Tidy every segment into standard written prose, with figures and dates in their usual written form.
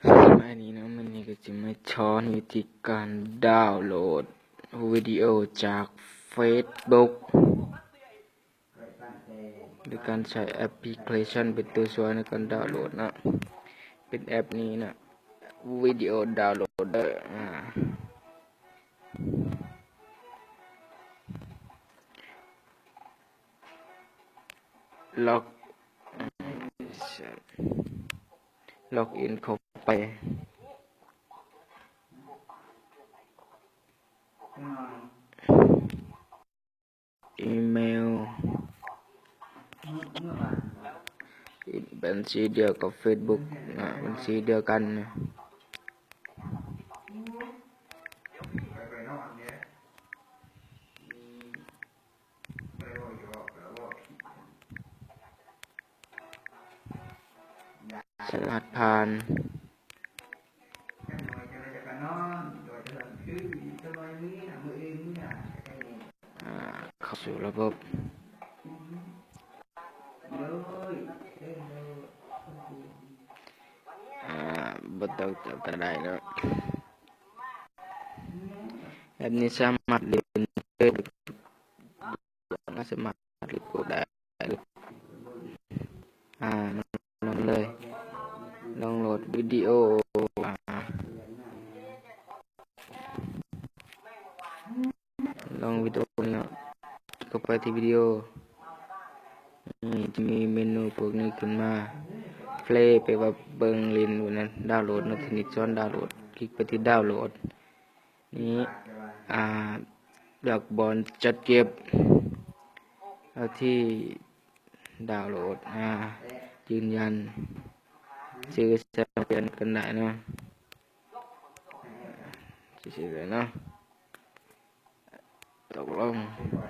อันนี้นะมันนี่ก็จะมาช้อนวิธีการดาวน์โหลดวิดีโอจาก Facebook โดยการใช้แอปพลิเคชันเป็นตัวช่วยในการดาวน์โหลดนะเป็นแอปนี้นะวิดีโอดาวน์โหลดเดอร์ล็อกอินเข้าไปอีเมลบัญชีเดียวกับ Facebook นะบัญชีเดียวกันนะสลัดผ่านเข้าสู่ระบบบัตรจับกระไดเนาะแอปนี้สามารถเล่นได้สามารถเล่นได้ลองเลยลองโหลดวิดีโอลองวิดีโอเนี่ยเข้าไปที่วิดีโอนี่จะมีเมนูพวกนี้ขึ้นมาเพลย์ไปว่าเบิ้งลินวันนั้นดาวน์โหลดนะทีนี้ซ้อนดาวน์โหลดคลิกไปที่ดาวน์โหลดนี้ดอกบอลจัดเก็บเอาที่ดาวน์โหลดยืนยันชื่อจะเปลี่ยนกันได้เนาะชื่อเลยเนาะตกลง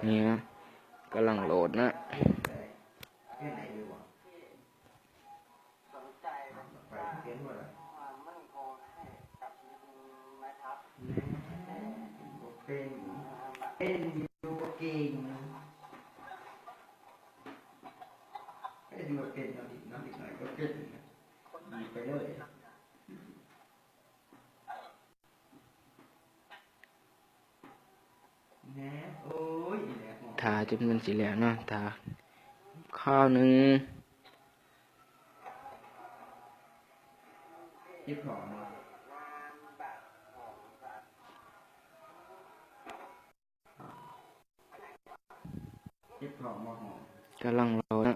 นี่นะกำลังโหลดนะถาจนมันสิแล้วเนาะถาข้าวหนึ่งกำลังโหลดนะ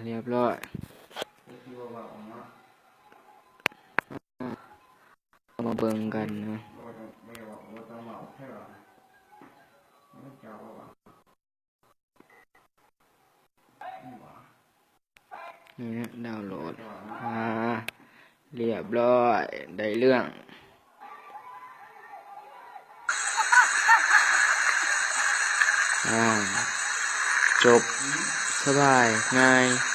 เรียบร้อยมาเบิ่งกันนะนี่นะดาวน์โหลดเรียบร้อยได้เรื่องจบสบายง่าย